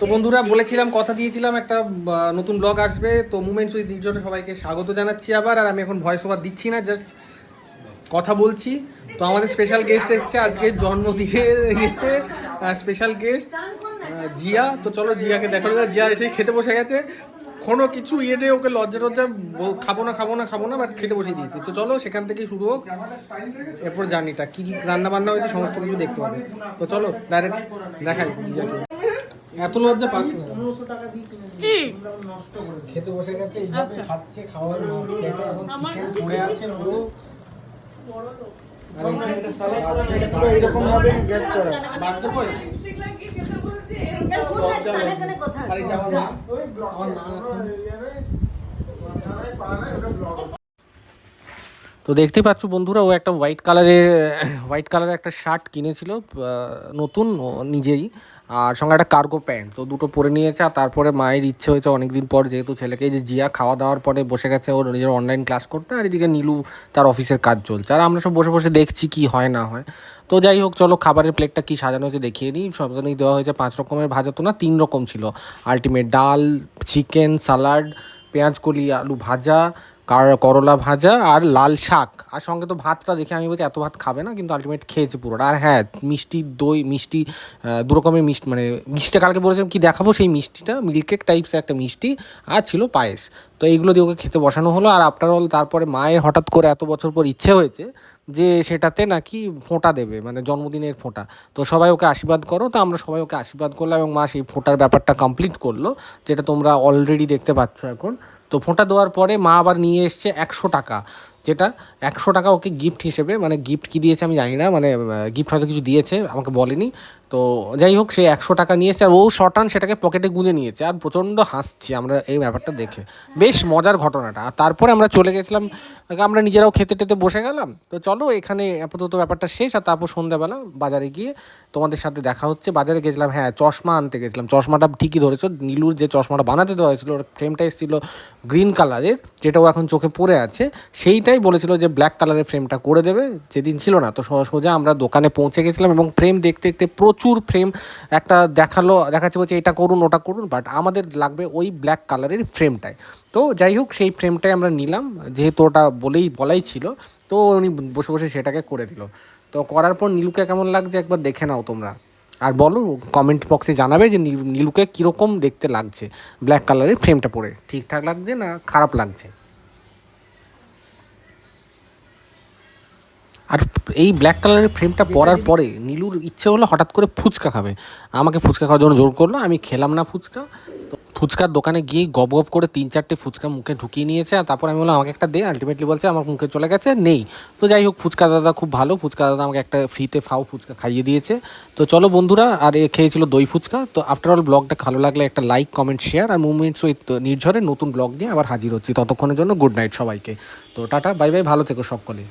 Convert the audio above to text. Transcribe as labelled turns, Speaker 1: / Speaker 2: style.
Speaker 1: তো বন্ধুরা বলেছিলাম, কথা দিয়েছিলাম একটা নতুন ব্লগ আসবে। তো মুভমেন্টস উইথ নির্জনে সবাইকে স্বাগত জানাচ্ছি আবার। আর আমি এখন ভয়েস ওভার দিচ্ছি না, জাস্ট কথা বলছি। তো আমাদের স্পেশাল গেস্ট এসছে আজকে জন্মদিনের ইয়েতে, স্পেশাল গেস্ট জিয়া। তো চলো জিয়াকে দেখা যাক। জিয়া এসে খেতে বসে গেছে, কোনো কিছু ইয়ে নেই, ওকে লজ্জা টজ্জা খাবো না বাট খেতে বসিয়ে দিয়েছি। তো চলো সেখান থেকেই শুরু হোক এরপর জার্নিটা, কী কী রান্না বান্না হয়েছে সমস্ত কিছু দেখতে পাবে। তো চলো ডাইরেক্ট দেখাই জিয়াকে। এত লজ্জা পাস না, খেতে বসে গেছে এইভাবে খাচ্ছে, খাওয়ার প্লেটে এখন চিকেন পড়ে আছে পুরো। এরকম ভাবে গেট করা বাড়তে পারে। আরে যাও না, আমার মা তো দেখতে পাচ্ছ বন্ধুরা, ও একটা হোয়াইট কালারের একটা শার্ট কিনেছিল নতুন নিজেই, আর সঙ্গে একটা কার্গো প্যান্ট। তো দুটো পরে নিয়েছে। আর তারপরে মায়ের ইচ্ছে হয়েছে অনেকদিন পর, যেহেতু ছেলেকে যে জিয়া খাওয়া দাওয়ার পরে বসে গেছে ওর নিজের অনলাইন ক্লাস করতে, আর এদিকে নীলু তার অফিসের কাজ চলছে, আর আমরা সব বসে বসে দেখছি কি হয় না হয়। তো যাই হোক, চলো খাবারের প্লেটটা কি সাজানো হয়েছে দেখিয়ে নিই। সবজনেই দেওয়া হয়েছে 5 রকমের ভাজা, তো না 3 রকম ছিল আলটিমেট। ডাল, চিকেন, সালাড, পেঁয়াজ কলি, আলু ভাজা, করলা ভাজা আর লাল শাক। আর সঙ্গে তো ভাতটা দেখে আমি বলছি এত ভাত খাবে না, কিন্তু আলটিমেট খেয়েছে পুরোটা। আর হ্যাঁ, মিষ্টি দই মিষ্টি, 2 রকমের মিষ্টি, মানে মিষ্টিটা কালকে বলেছিলাম কি দেখাবো, সেই মিষ্টিটা মিল্ককেক টাইপসের একটা মিষ্টি, আর ছিল পায়েস। তো এইগুলো দিয়ে ওকে খেতে বসানো হলো। আর আফটার অল তারপরে মায়ের হঠাৎ করে এত বছর পর ইচ্ছে হয়েছে যে সেটাতে নাকি ফোঁটা দেবে, মানে জন্মদিনের ফোঁটা। তো সবাই ওকে আশীর্বাদ করো। তো আমরা সবাই ওকে আশীর্বাদ করলাম এবং মা সেই ফোঁটার ব্যাপারটা কমপ্লিট করলো, যেটা তোমরা অলরেডি দেখতে পাচ্ছ এখন। তো ফোঁটা দেওয়ার পরে মা আবার নিয়ে এসছে 100 টাকা, যেটা 100 টাকা ওকে গিফট হিসেবে, মানে গিফট কী দিয়েছে আমি জানি না, মানে গিফট হয়তো কিছু দিয়েছে, আমাকে বলেনি। তো যাই হোক, সে 100 টাকা নিয়ে এসছে, আর ও শটান সেটাকে পকেটে গুঁজে নিয়েছে। আর প্রচণ্ড হাসছি আমরা এই ব্যাপারটা দেখে, বেশ মজার ঘটনাটা। আর তারপরে আমরা চলে গেছিলাম, আমরা নিজেরাও খেতে টেতে বসে গেলাম। তো চলো এখানে আপাতত ব্যাপারটা শেষ। আর তারপর সন্ধ্যাবেলা বাজারে গিয়ে তোমাদের সাথে দেখা হচ্ছে। বাজারে গেছিলাম, হ্যাঁ চশমা আনতে গেছিলাম। চশমাটা ঠিকই ধরেছো, নীলুর যে চশমাটা বানাতে দেওয়া হয়েছিল, ওর ফ্রেমটা এসেছিলো গ্রিন কালারের, যেটা ও এখন চোখে পড়ে আছে। সেইটাই বলেছিল যে ব্ল্যাক কালারের ফ্রেমটা করে দেবে, যেদিন ছিল না। তো সোজা আমরা দোকানে পৌঁছে গেছিলাম এবং ফ্রেম দেখতে দেখতে প্রচুর ফ্রেম একটা দেখাচ্ছে, বলছে এটা করুন ওটা করুন, বাট আমাদের লাগবে ওই ব্ল্যাক কালারের ফ্রেমটাই। তো যাই হোক, সেই ফ্রেমটাই আমরা নিলাম, যেহেতু ওটা বলাই ছিল। তো উনি বসে বসে সেটাকে করে দিল। তো করার পর নীলুকে কেমন লাগছে একবার দেখে নাও তোমরা, আর বলো কমেন্ট বক্সে জানাবে যে নীলুকে কীরকম দেখতে লাগছে ব্ল্যাক কালারের ফ্রেমটা পরে, ঠিকঠাক লাগছে না খারাপ লাগছে। আর এই ব্ল্যাক কালারের ফ্রেমটা পরার পরে নীলুর ইচ্ছে হলো হঠাৎ করে ফুচকা খাবে। আমাকে ফুচকা খাওয়ার জন্য জোর করলো, আমি খেলাম না ফুচকা। তো ফুচকার দোকানে গিয়ে গপ গপ করে 3-4টে ফুচকা মুখে ঢুকিয়ে নিয়েছে। আর তারপর আমি বললাম আমাকে একটা দে, আলটিমেটলি বলছে আমার মুখে চলে গেছে, নেই। তো যাই হোক, ফুচকা দাদা খুব ভালো, ফুচকা দাদা আমাকে একটা ফ্রিতে ফুচকা খাইয়ে দিয়েছে। তো চলো বন্ধুরা, আর এ খেয়েছিল দই ফুচকা। তো আফটার অল ব্লগটা ভালো লাগলে একটা লাইক, কমেন্ট, শেয়ার। আর মুভমেন্টস উইথ নির্ঝরের নতুন ব্লগ নিয়ে আবার হাজির হচ্ছি। ততক্ষণের জন্য গুড নাইট সবাইকে। তো টাটা, বাই বাই, ভালো থেকো সকলে।